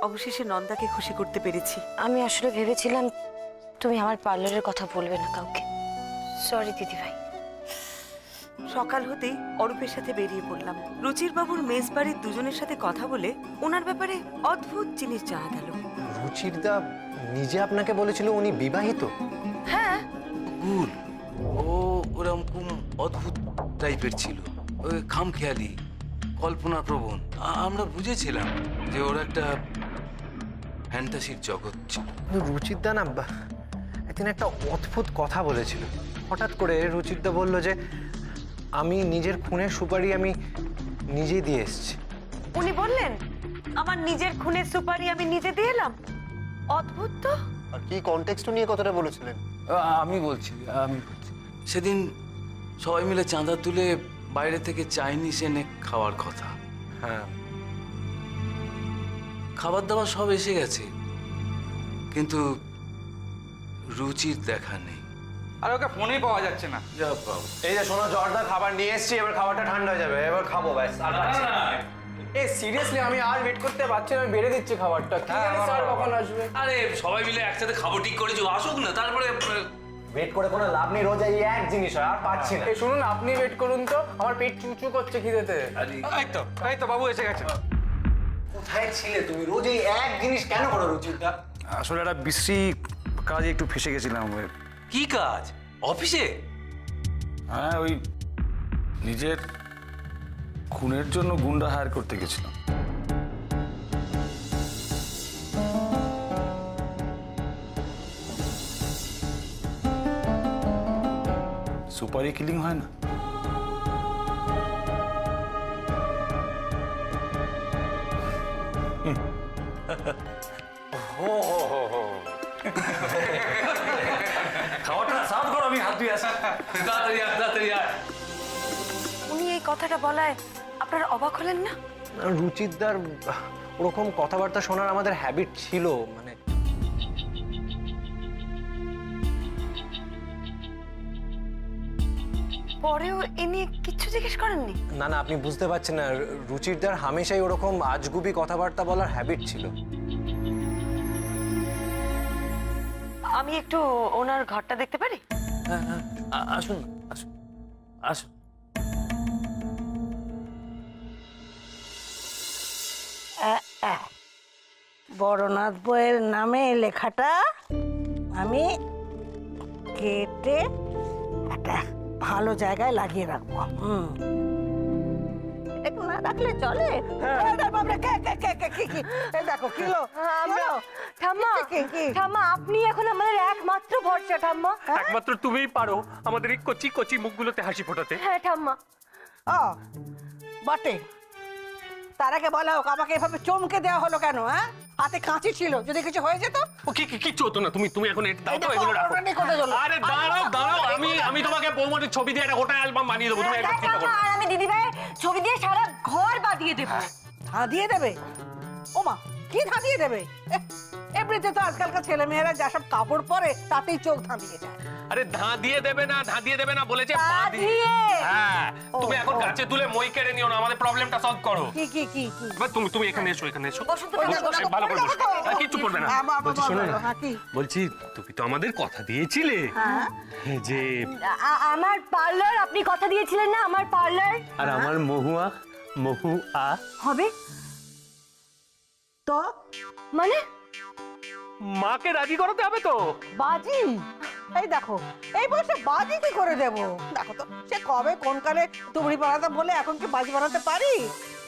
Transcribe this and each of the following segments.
অবশেষে নন্দাকে খুশি করতে পেরেছি। আমি আসলে ভেবেছিলাম তুমি আমার পার্লারের কথা বলবে না কাউকে। সরি দিদিভাই। সকাল হতেই অরূপের সাথে বেরিয়ে পড়লাম। রুচির বাবুর মেস বাড়ির দুজনের সাথে কথা বলে ওনার ব্যাপারে অদ্ভুত জিনিস জানা গেল। রুচিরদা নিজে আপনাকে বলেছিল উনি বিবাহিত? হ্যাঁ, ভুল। ওরকম অদ্ভুত টাইপের ছিল, ওই খামখেয়ালি, কল্পনাপ্রবণ। আমরা বুঝেছিলাম যে ওর একটা ফ্যান্টাসির জগৎ ছিল। রুচিরদা না একদিন একটা অদ্ভুত কথা বলেছিল। হঠাৎ করে রুচিরদা বলল যে আমি নিজের খুনের সুপারি আমি নিজেই দিয়ে এসেছি। উনি বললেন আমার নিজের খুনের সুপারি আমি নিজে দিয়ে এলাম? অদ্ভুত তো। আর কি কনটেক্সট নিয়ে কথাটা বলেছিলেন? আমি বলছি সেদিন সবাই মিলে চাঁদা তুলে বাইরে থেকে চাইনিজ এনে খাওয়ার কথা। হ্যাঁ, খাবার দাবার সব এসে গেছে, কিন্তু রুচির দেখা নেই। আর ওকে ফোনেই পাওয়া যাচ্ছে না। যা বাবু, এই যে শোনো জর্দার খাবার নিয়ে এসেছি, এবার খাবারটা ঠান্ডা হয়ে যাবে, এবার খাবো ব্যাস। আর পাচ্ছি না। এই সিরিয়াসলি আমি আর ওয়েট করতে পারছি না, আমি বেড়ে দিচ্ছি খাবারটা। কি জানি স্যার কখন আসবে। আরে সবাই মিলে একসাথে খাবো ঠিক করেছো, আসুক না, তারপরে ওয়েট করে কোনো লাভ নেই, রোজ এই এক জিনিস হয়, আর পাচ্ছি না। এই শুনুন, আপনি ওয়েট করুন তো, আমার পেট চুচু করছে খিদেতে। এই তো বাবু এসে গেছে। কোথায় ছিলে তুমি? রোজ এই এক জিনিস কেন করো রুচিরদা? আসলে একটা বিশ্রী কাজে একটু ফেসে গেছিলাম। কি কাজ? অফিসে? হ্যাঁ, ওই নিজের খুনের জন্য গুন্ডা হায়ার করতে গেছিলাম। সুপারি কিলিং হয় না? খাওয়াটা সাফ করো, আমি হাত ধুয়ে আসি। তাড়াতাড়ি আয়। উনি এই কথাটা বলায় আপনারা অবাক হলেন না? রুচিরদার ওরকম কথাবার্তা শোনার আমাদের হ্যাবিট ছিল, মানে পরেও এ নিয়ে কিচ্ছু জিজ্ঞেস করেননি? না না, আপনি বুঝতে পারছেন না, রুচিরদার হামেশাই ওরকম আজগুবি কথাবার্তা বলার হ্যাবিট ছিল। আমি একটু ওনার ঘরটা দেখতে পারি? আসুন আসুন আসুন। বড়নাথ বইয়ের নামে লেখাটা আমি কেটে একটা ভালো জায়গায় লাগিয়ে রাখবো। এটা না রাখলে চলে? দেখো কিলো ঠাম্মা, ঠাম্মা আপনি এখন আমাদের একমাত্র ভরসা ঠাম্মা। একমাত্র তুমিই পারো আমাদের এই কচি কচি মুখগুলোতে হাসি ফোটাতে। হ্যাঁ ঠাম্মা। ও বটে, তার আগে বলা হোক আমাকে এভাবে চমকে দেওয়া হলো কেন? হ্যাঁ, হাতে কাঁচি ছিল, যদি কিছু হয়ে যেত। ও কি চতো না, তুমি এখন এটা দাও তো, এগুলো রাখো। আরে দাঁড়াও, আমি তোমাকে বৌমাটির ছবি দিয়ে একটা গোটা অ্যালবাম বানিয়ে দেবো, তুমি একদম চিন্তা করো না। আর আমি দিদিভাই ছবি দিয়ে সারা ঘর বাঁধিয়ে দেবো। ধাঁধিয়ে দেবে? ওমা, কি ধাঁধিয়ে দেবে? এমনিতে তো আজকালকার ছেলে মেয়েরা যা সব কাপড় পরে তাতেই চোখ ধাঁধিয়ে যায়। আরে ধাঁধিয়ে দেবে না বলেছে, বাঁধিয়ে। হ্যাঁ, তুমি এখন গাছে তুলে মই কেড়ে নিও না, আমাদের প্রবলেমটা সলভ করো। কি কি কি কি? এবার তুমি এখানে এসো। বসো, ভালো করে বসো। আর কিচ্ছু করবে না। বলছি শোনো না, হ্যাঁ, কি? বলছি তুমি তো আমাদের কথা দিয়েছিলে যে আমার পার্লার, আপনি কথা দিয়েছিলেন না আমার পার্লার আর আমার মহুয়া হবে। তো মানে মাকে রাজি করাতে হবে তো। বাজি? এই দেখো, এই বয়সে বাজি কি করে দেবো? দেখো তো, সে কবে কোন কালে তুবড়ি বানাতে বলে এখন কি বাজি বানাতে পারি?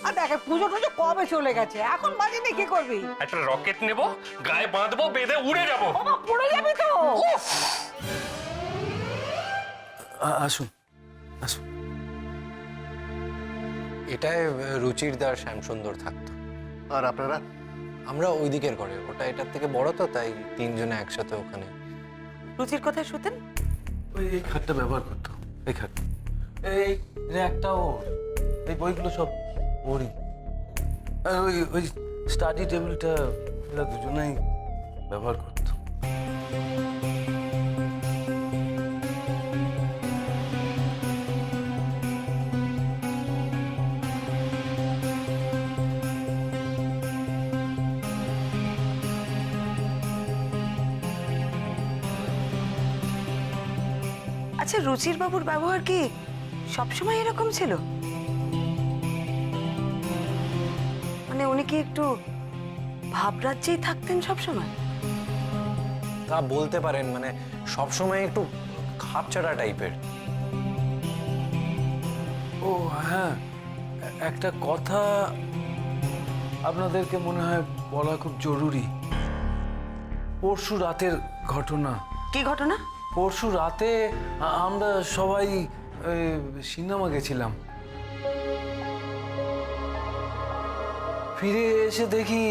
আর দেখে পুজো টুজো কবে চলে গেছে, এখন বাজি নিয়ে কি করবি? একটা রকেট নেব, গায়ে বাঁধবো, বেঁধে উড়ে যাবো। ওমা, পড়ে যাবি তো। আসুন আসুন। এটাই রুচিরদার শ্যামসুন্দর থাকতো। আর আপনারা? আমরা ওই দিকের ঘরে, ওটা এটার থেকে বড় তো, তাই তিনজনে একসাথে ওখানে। রুচির কথায় শুতেন? এই খাটটা ব্যবহার করতো, এই খাট, এই র্যাকটা ওর, এই বইগুলো সব ওরই। আর ওই স্টাডি টেবিলটা ওরা দুজনেই ব্যবহার করতো। আচ্ছা, রুচির বাবুর ব্যবহার কি সবসময় এরকম ছিল? মানে উনি কি একটু ভাবরাজ্যেই থাকতেন সবসময়? তা বলতে পারেন, মানে সবসময় একটু খাপছাড়া টাইপের। ও হ্যাঁ, একটা কথা আপনাদেরকে মনে হয় বলা খুব জরুরি। পরশু রাতের ঘটনা। কি ঘটনা? পরশু রাতে আমরা সবাই সিনেমা গেছিলাম। ফিরে এসে দেখি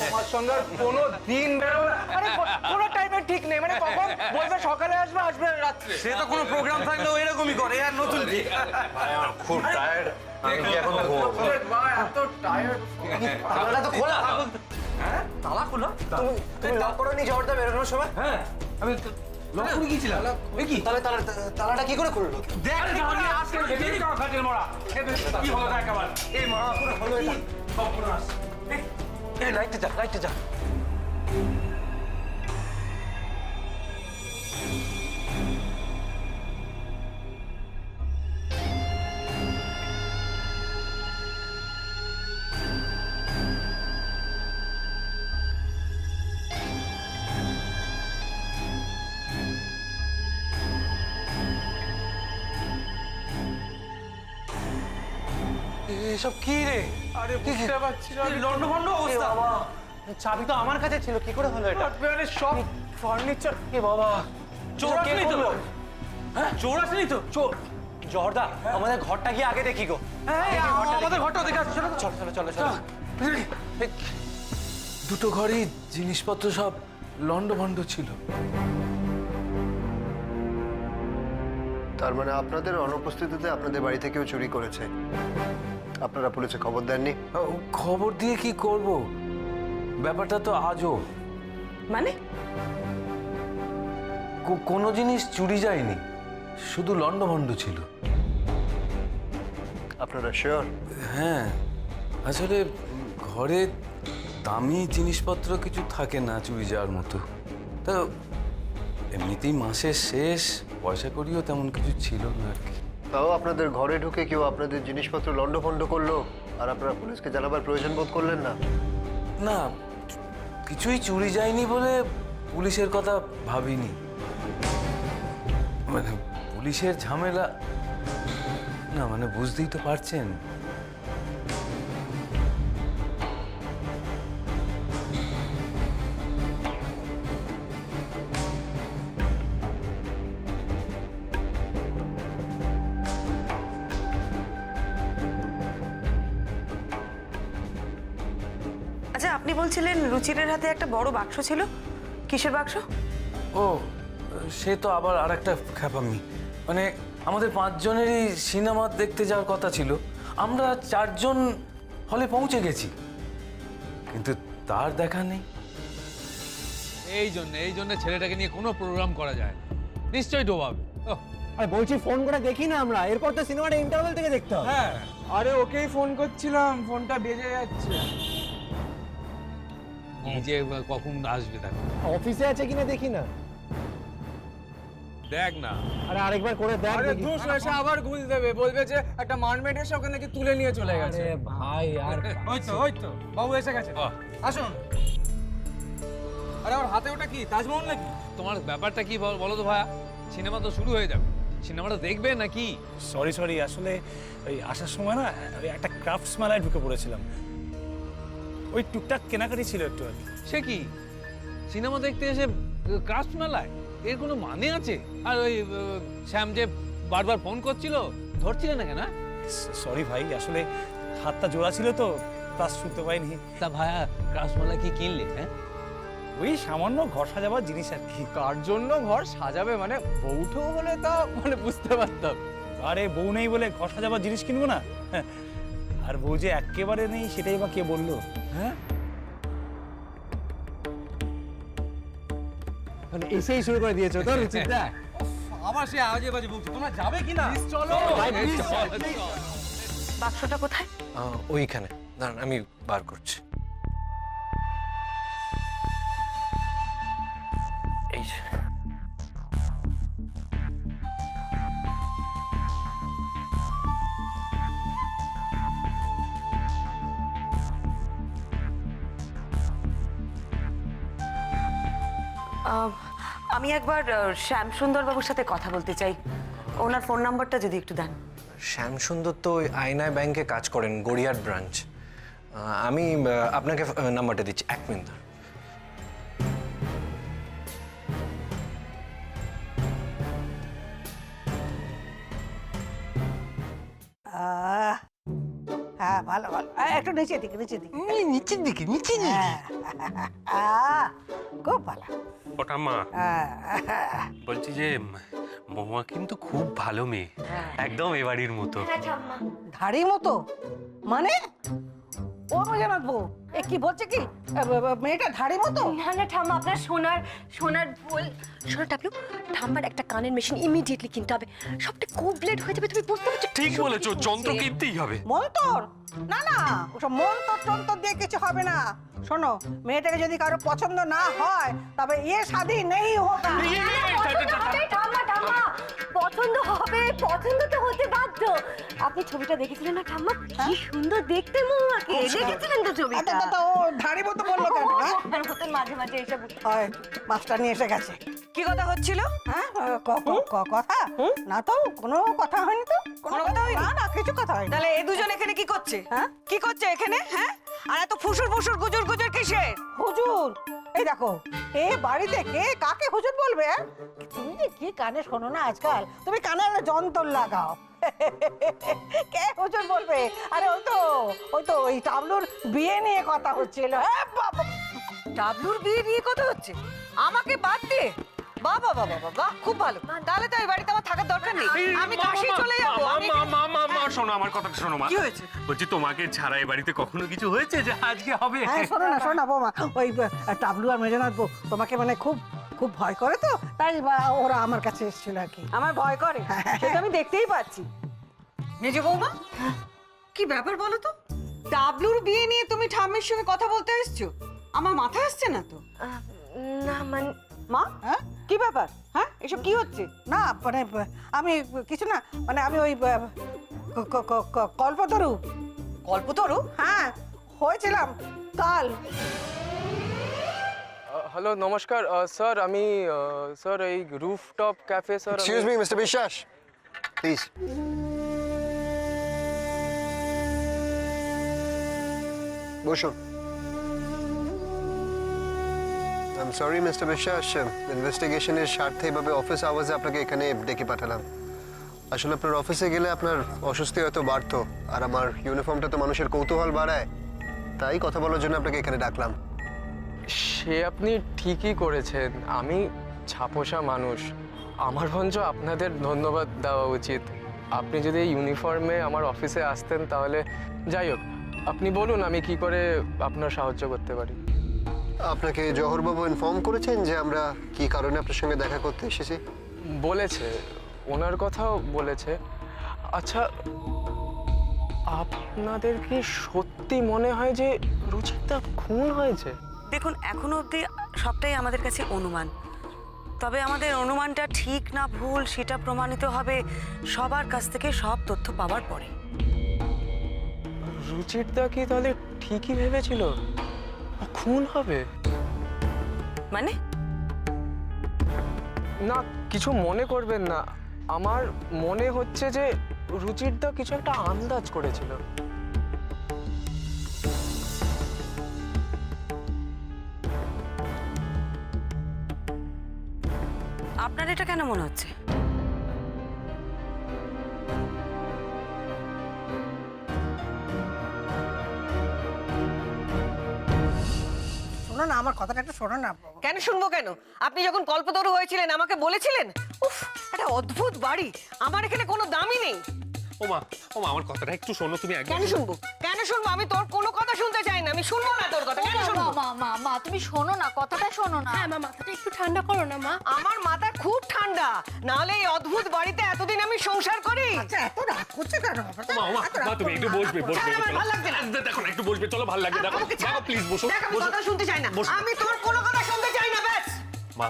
তোমার সঙ্গে আর কোনো দিন বেরোবে না। মানে কোনো টাইমের ঠিক নেই, মানে কখন বলবে সকালে আসবে, আসবে রাত্রে। সে তো কোনো প্রোগ্রাম থাকলেও এরকমই করে, আর নতুন কি? খুব টায়ার্ড, আমি কি এখন ঘুমোবো? মা এত টায়ার্ড। তালা তো খোলা। হ্যাঁ, তালা খোলা? তুমি লক করোনি জর্দা বেরোনোর সময়? হ্যাঁ আমি লক করে গিয়েছিলাম। এই কি তাহলে তালাটা কি করে খুললো? দেখ আমি আজকে দেখি কাটের মরা কি হলো দেখ আবার এই মরা পুরো হলো এটা সর্বনাশ। এই লাইটে যা, লাইটে যা। এসব কি রে? আরে বুঝতে পারছি না, লন্ডভন্ড অবস্থা। চাবি তো আমার কাছে ছিল, কি করে হলো এটা? আরে সব ফার্নিচার। এ বাবা, চোর আসেনি তো? হ্যাঁ চোর আসেনি তো? চোর জর্দা, আমাদের ঘরটা গিয়ে আগে দেখি গো। আমাদের ঘরটা দেখে আসছে। চলো চলো চলো চলো চলো। দুটো ঘরই জিনিসপত্র সব লন্ডভন্ড ছিল। তার মানে আপনাদের অনুপস্থিতিতে আপনাদের বাড়ি থেকেও চুরি করেছে। আপনারা পুলিশে খবর দেননি? খবর দিয়ে কি করব? ব্যাপারটা তো আজও। মানে কোনো জিনিস চুরি যায়নি, শুধু লন্ডভন্ড ছিল। আপনারা শিওর? হ্যাঁ, আসলে ঘরে দামি জিনিসপত্র কিছু থাকে না চুরি যাওয়ার মতো। তো এমনিতেই মাসের শেষ, পয়সা করিও তেমন কিছু ছিল না আর কি। তাও আপনাদের ঘরে ঢুকে কেউ আপনাদের জিনিসপত্র লণ্ডভণ্ড করলো আর আপনারা পুলিশকে জানাবার প্রয়োজন বোধ করলেন না? না, কিছুই চুরি যায়নি বলে পুলিশের কথা ভাবিনি। মানে পুলিশের ঝামেলা না, মানে বুঝতেই তো পারছেন। আচ্ছা, আপনি বলছিলেন রুচিরের হাতে একটা বড় বাক্স ছিল, কিসের বাক্স? ও সে তো আবার আর একটা খ্যাপামি। মানে আমাদের 5 জনেরই সিনেমা দেখতে যাওয়ার কথা ছিল, আমরা 4 জন হলে পৌঁছে গেছি, কিন্তু তার দেখা নেই। এই জন্য ছেলেটাকে নিয়ে কোনো প্রোগ্রাম করা যায় না, নিশ্চয়ই ডোবাবে। আরে বলছি ফোন করে দেখি না আমরা, এরপর তো সিনেমাটা ইন্টারভেল থেকে দেখতে হবে। হ্যাঁ, আরে ওকেই ফোন করছিলাম, ফোনটা বেজে যাচ্ছে। নিজে কখন আসবে দেখো। অফিসে আছে কিনা দেখি না। দেখ না, আরে আরেকবার করে দেখ। আরে দুশ এসে আবার ঘুষ দেবে, বলবে যে একটা মারমেড এসে ওখানে কি তুলে নিয়ে চলে গেছে। আরে ভাই আর ওই তো বাবু এসে গেছে, আসুন। আরে ওর হাতে ওটা কি, তাজমহল নাকি? তোমার ব্যাপারটা কি বলো তো ভাইয়া? সিনেমা তো শুরু হয়ে যাবে, সিনেমাটা দেখবে নাকি? সরি আসলে ওই আসার সময় না ওই একটা ক্রাফটস মেলায় ঢুকে পড়েছিলাম, ওই টুকটাক কেনাকাটি ছিল একটু আর কি। সে কি সিনেমা দেখতে এসে ক্রাফট মেলায়? এর কোনো মানে আছে? আর ওই শ্যাম যে বারবার ফোন করছিল, ধরছিলে না কেন? সরি ভাই, আসলে হাতটা জোড়া ছিল তো, প্লাস শুনতে পাইনি। তা ভাইয়া ক্রাফট মেলায় কি কিনলে? হ্যাঁ, ওই সামান্য ঘর সাজাবার জিনিস আর কি। কার জন্য ঘর সাজাবে মানে? বউঠো হলে তা মানে বুঝতে পারতাম। আরে বউ নেই বলে ঘর সাজাবার জিনিস কিনবো না? হ্যাঁ, আর বউ যে একেবারে নেই সেটাই বা কে বললো? হ্যাঁ, মানে এসেই শুরু করে দিয়েছো তো রুচিতা। আবার সে আজে বাজে বলছে, তোমরা যাবে কি না? চলো ভাই, প্লিজ। বাক্সটা কোথায়? ওইখানে দাঁড়ান, আমি বার করছি। এই যে। আমি একবার শ্যামসুন্দর বাবুর সাথে কথা বলতে চাই, ওনার ফোন নাম্বারটা যদি একটু দেন। শ্যামসুন্দর তো ওই আয়নায় ব্যাংকে কাজ করেন, গড়িয়ার ব্রাঞ্চ। আমি আপনাকে নাম্বারটা দিচ্ছি, 1 মিনিট। হ্যাঁ ভালো ভালো একটু নিচে দিকে নিচে দিকে নিচের দিকে নিচে খুব ভালো। ওটা মা আহ, বলছি যে মহুয়া কিন্তু খুব ভালো মেয়ে, একদম এ বাড়ির মতো। ধাড়ি মতো মানে ও আমি জানাবো এ কি বলছে কি মেয়েটা ধাড়ি মতো? না না ঠাম্মা, আপনার সোনার ভুল। সোনার টাবলু, ঠাম্মার একটা কানের মেশিন ইমিডিয়েটলি কিনতে হবে, সবটা কোবলেট হয়ে যাবে, তুমি বুঝতে পারছো? ঠিক বলেছো, যন্ত্র কিনতেই হবে। মন্তর না না, ওসব মন্তর টন্তর দিয়ে কিছু হবে না। শোনো, মেয়েটাকে যদি কারো পছন্দ না হয় তবে এ শাদি নেই হোগা। ঠাম্মা পছন্দ হবে, পছন্দ তো হতে বাধ্য। আপনি ছবিটা দেখেছিলেন না ঠাম্মা? কি সুন্দর দেখতে মৌমাকে, দেখেছিলেন তো ছবিটা? ও ধাড়ি মতো বললো কেন? হতেন মাঝে মাঝে এসব। হয় মাস্টার নিয়ে এসে গেছে। কি কথা হচ্ছিল? হ্যাঁ কথা না তো, কোনো কথা হয়নি তো, কোনো কথা হয়নি। না না, কিছু কথা হয়নি। তাহলে এই দুজন এখানে কি করছে? হ্যাঁ? কি করছে এখানে? হ্যাঁ, আর এত ফুসুর ফুসুর গুজুর গুজুর কিসে? হুজুর, এই দেখো এ বাড়িতে কে কাকে হুজুর বলবে? তুমি যে কি কানে শোনো না আজকাল, তুমি কানে একটা যন্ত্র লাগাও। কে হুজুর বলবে? আরে ওই তো ওই টাবলুর বিয়ে নিয়ে কথা হচ্ছিল। ডাবলুর বিয়ে নিয়ে কথা হচ্ছে আমাকে বাদ দিয়ে? বাহ বাহ বাহ বাহ বাহ, খুব ভালো। তাহলে তো এই বাড়িতে আমার থাকার দরকার নেই, আমি কাশি চলে যাবো। মা শোনো, আমার কথাটা শোনো মা। কি হয়েছে? বলছি তোমাকে ছাড়া এই বাড়িতে কখনো কিছু হয়েছে যে আজকে হবে? হ্যাঁ শোনো না বৌমা, ওই টাবলু আর মেজনাথ বউ তোমাকে মানে খুব খুব ভয় করে তো, তাই ওরা আমার কাছে এসেছিল আর কি। আমার ভয় করে সেটা আমি দেখতেই পাচ্ছি। মেজো বৌমা, কি ব্যাপার বলো তো? ডাবলুর বিয়ে নিয়ে তুমি ঠাম্মির সঙ্গে কথা বলতে এসছো? আমার মাথায় আসছে না তো। না মানে মা, হ্যাঁ কি ব্যাপার? হ্যাঁ এসব কি হচ্ছে? না মানে আমি কিছু না, মানে আমি ওই কল্পতরু কল্পতরু? হ্যাঁ হয়েছিলাম কাল। হ্যালো নমস্কার স্যার, আমি স্যার এই rooftop cafe sir. Excuse me mister বিশ্বাস, প্লিজ। বসুন। আই এম সরি মিস্টার বিশ্বাস, ইনভেস্টিগেশনের স্বার্থে এভাবে অফিস আওয়াজে আপনাকে এখানে ডেকে পাঠালাম। আসলে আপনার অফিসে গেলে আপনার অস্বস্তি হয়তো বাড়তো, আর আমার ইউনিফর্মটা তো মানুষের কৌতূহল বাড়ায়, তাই কথা বলার জন্য আপনাকে এখানে ডাকলাম। সে আপনি ঠিকই করেছেন, আমি ছাপোষা মানুষ, আমার বরঞ্চ আপনাদের ধন্যবাদ দেওয়া উচিত। আপনি যদি এই ইউনিফর্মে আমার অফিসে আসতেন তাহলে। যাই হোক, আপনি বলুন আমি কি করে আপনার সাহায্য করতে পারি। আপনাকে জহরবাবু ইনফর্ম করেছেন যে আমরা কি কারণে আপনার সঙ্গে দেখা করতে এসেছি? বলেছে, ওনার কথাও বলেছে। আচ্ছা, আপনাদের কি সত্যি মনে হয় যে রুচিতা খুন হয়েছে? দেখুন, এখনো অবধি সবটাই আমাদের কাছে অনুমান, তবে আমাদের অনুমানটা ঠিক না ভুল সেটা প্রমাণিত হবে সবার কাছ থেকে সব তথ্য পাওয়ার পরে। রুচিতা কি তাহলে ঠিকই ভেবেছিল খুন হবে? মানে? না, কিছু মনে করবেন না, আমার মনে হচ্ছে যে রুচিরদা কিছু একটা আন্দাজ করেছিল। আপনার এটা কেন মনে হচ্ছে? শোনো না, আমার কথাটা একটু শোনো না। কেন শুনবো কেন? আপনি যখন কল্পতরু হয়েছিলেন আমাকে বলেছিলেন। উফ, একটা অদ্ভুত বাড়ি, আমার এখানে কোনো দামই নেই। ওমা আমার কথাটা একটু শোনো তুমি। কেন শুনবো? আমি তোর কোনো কথা শুনতে চাই না, আমি শুনবো না তোর কথা। কেন শুনবো? মা তুমি শোনো না, কথাটা শোনো না। হ্যাঁ মা, মাথাটা একটু ঠান্ডা করো না মা। আমার মাথা খুব ঠান্ডা, নাহলে এই অদ্ভুত বাড়িতে এতদিন আমি সংসার করি। আচ্ছা এত রাগ করছে কেন? তুমি একটু বসবে আমার ভালো লাগছে না। দেখো না, একটু বসবে, চলো, ভালো লাগবে। দেখো প্লিজ বসো। দেখ, আমি কথা শুনতে চাই না, আমি তোর কোনো কথা শুনতে চাই না, ব্যাস। মা,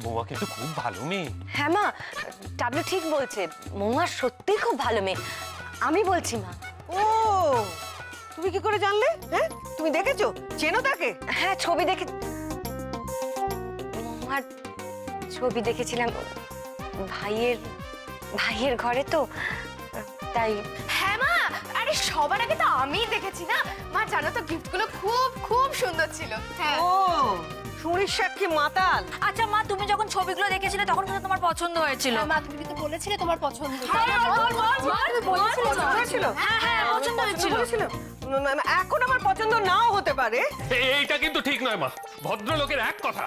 বৌমা কিন্তু খুব ভালো মেয়ে। হ্যাঁ মা, টাবলু ঠিক বলছে, মৌমা সত্যিই খুব ভালো মেয়ে। আমি বলছি মা। ও, তুমি কি করে জানলে? হ্যাঁ, তুমি দেখেছো? চেনো তাকে? হ্যাঁ, ছবি দেখে। আমার ছবি দেখেছিলাম ভাইয়ের ভাইয়ের ঘরে তো, তাই। হ্যাঁ মা, আরে সবার আগে তো আমিই দেখেছি না মা। জানো তো গিফটগুলো খুব খুব সুন্দর ছিল। হ্যাঁ। ও শুনিস সাক্ষী মাতাল। আচ্ছা মা, তুমি যখন ছবিগুলো দেখেছিলে তখন কিন্তু তোমার পছন্দ হয়েছিল। মা তুমি কিন্তু বলেছিলে তোমার পছন্দ। হয়েছিল? হ্যাঁ হ্যাঁ, পছন্দ হয়েছিল। এখন আমার পছন্দ নাও হতে পারে। এইটা কিন্তু ঠিক নয় মা, ভদ্রলোকের এক কথা।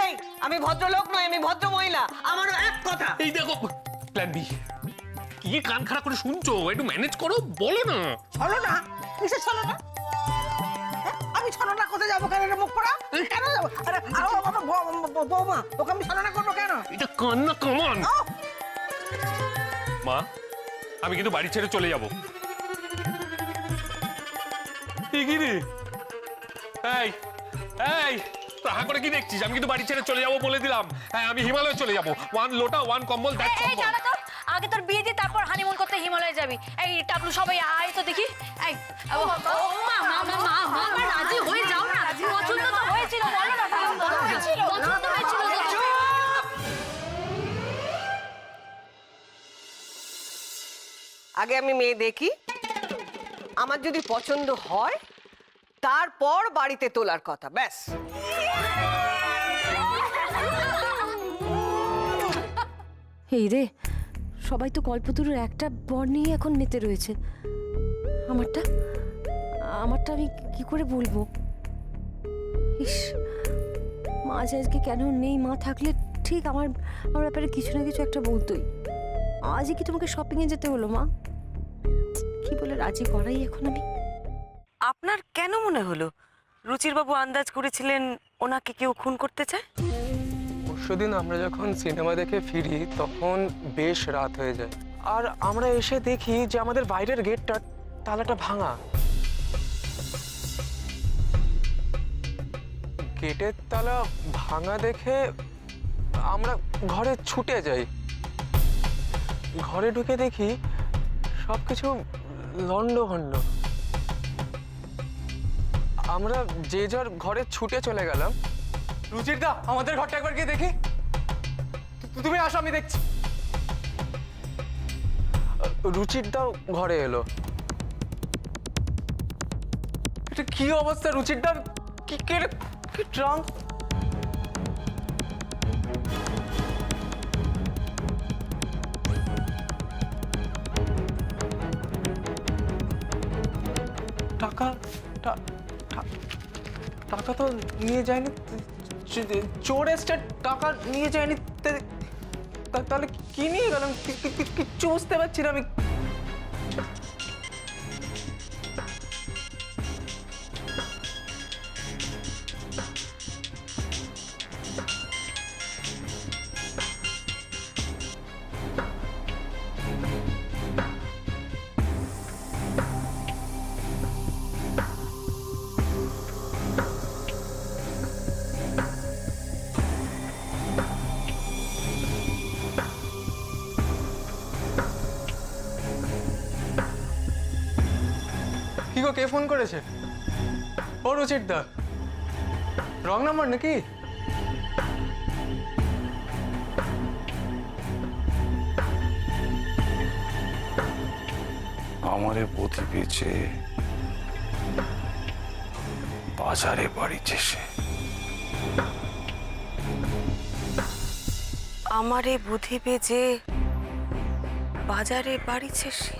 এই আমি ভদ্রলোক নই, আমি ভদ্র মহিলা, আমারও এক কথা। এই দেখো প্ল্যান বি। কি কান খারাপ করে শুনছো? একটু ম্যানেজ করো, বলো না। চলো না, কিসের চলো না? আমি ছলনা কোথায় যাবো? কেন রে মুখ পড়া? কেন যাবো? আরে বৌমা, ওকে আমি ছলনা করবো কেন? এটা কান্না কমান। মা, আমি কিন্তু বাড়ি ছেড়ে চলে যাব। কি রে? এই এই তাহা করে কি দেখছিস? আমি কিন্তু বাড়ি ছেড়ে চলে যাব বলে দিলাম। হ্যাঁ, আমি হিমালয়ে চলে যাব। ওয়ান লোটা ওয়ান কম্বল, দ্যাটস এই জানো তো, আগে তোর বিয়ে দিয়ে তারপর হানিমুন করতে হিমালয়ে যাবি। এই টাকলু সবাই আয় তো দেখি। এই ও মা মা মা মা মা, রাজি হয়ে যাও না। পছন্দ তো হয়েছিল, বলো না। পছন্দ হয়েছিল তো। আগে আমি মেয়ে দেখি, আমার যদি পছন্দ হয় তারপর বাড়িতে তোলার কথা, ব্যাস। এই রে, সবাই তো কল্পতরুর একটা বর নিয়ে এখন মেতে রয়েছে। আমারটা আমারটা আমি কি করে বলবো? ইস, মা আজকে কেন নেই? মা থাকলে ঠিক আমার আমার ব্যাপারে কিছু না কিছু একটা বলতোই। আজই কি তোমাকে শপিং এ যেতে হলো মা? কি বলে রাজি করাই এখন আমি? আপনার কেন মনে হলো রুচির বাবু আন্দাজ করেছিলেন ওনাকে কেউ খুন করতে চায়? পরশুদিন আমরা যখন সিনেমা দেখে ফিরি তখন বেশ রাত হয়ে যায়, আর আমরা এসে দেখি যে আমাদের বাইরের গেটটা তালাটা ভাঙা। গেটের তালা ভাঙা দেখে আমরা ঘরে ছুটে যাই। ঘরে ঢুকে দেখি সবকিছু লন্ডভন্ড। আমরা যে যার ঘরে ছুটে চলে গেলাম। রুচির দা, আমাদের ঘরটা একবার গিয়ে দেখি। তুমি আসো, আমি দেখছি। রুচির দাও ঘরে এলো। এটা কি অবস্থা রুচির দা? কি ট্রাঙ্ক? টাকা টাকা তো নিয়ে যায়নি। চোর এসে টাকা নিয়ে যায়নি, তাহলে কি নিয়ে গেলাম? কিচ্ছু বুঝতে পারছি না আমি। কি গো, কে ফোন করেছে? ও রুচির দা, রং নাম্বার নাকি? আমারে পথি পেয়েছে, বাজারে বাড়িছে সে। আমারে বুদ্ধি পেয়েছে, বাজারে বাড়িছে সে।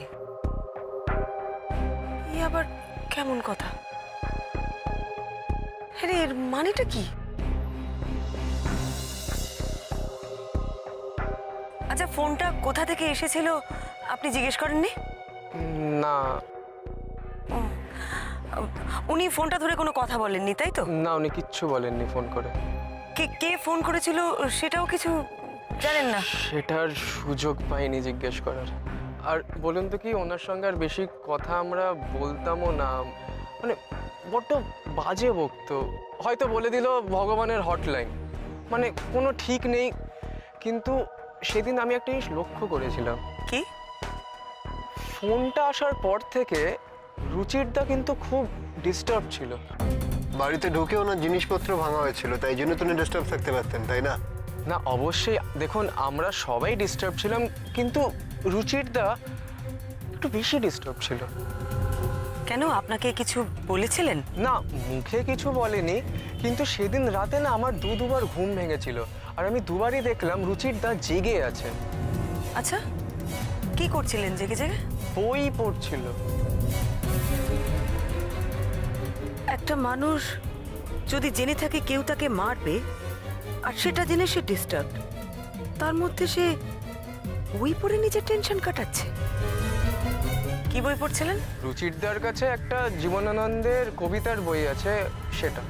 ই আবার কেমন কথা? আরে এর মানেটা কি? আচ্ছা, ফোনটা কোথা থেকে এসেছিল আপনি জিজ্ঞেস করেননি? না উনি ফোনটা ধরে কোনো কথা বলেননি, তাই তো? না, উনি কিচ্ছু বলেননি ফোন করে। কে ফোন করেছিল সেটাও কিছু জানেন না? সেটার সুযোগ পাইনি জিজ্ঞেস করার। আর বলুন তো কি, ওনার সঙ্গে আর বেশি কথা আমরা বলতামও না। মানে বড্ড বাজে বকতো। হয়তো বলে দিল ভগবানের হটলাইন, মানে কোনো ঠিক নেই। কিন্তু সেদিন আমি একটা জিনিস লক্ষ্য করেছিলাম। কি? ফোনটা আসার পর থেকে রুচিরদা কিন্তু খুব ডিস্টার্ব ছিল। বাড়িতে ঢুকে ওনার জিনিসপত্র ভাঙা হয়েছিল, তাই জন্য তো উনি ডিস্টার্ব থাকতে পারতেন, তাই না? না অবশ্যই, দেখুন আমরা সবাই ডিস্টার্ব ছিলাম, কিন্তু রুচিরদা একটু বেশি ডিস্টার্ব ছিল। কেন, আপনাকে কিছু বলেছিলেন? না, মুখে কিছু বলেনি, কিন্তু সেদিন রাতে না আমার দুবার ঘুম ভেঙেছিল, আর আমি দুবারই দেখলাম রুচিরদা জেগে আছেন। আচ্ছা, কি করছিলেন জেগে জেগে? বই পড়ছিল। একটা মানুষ যদি জেনে থাকে কেউ তাকে মারবে, আর সেটা জেনে সে ডিস্টার্ব, তার মধ্যে সে বই পড়ে নিজের টেনশন কাটাচ্ছে। কি বই পড়ছিলেন? রুচিরদার কাছে একটা জীবনানন্দের কবিতার বই আছে, সেটা।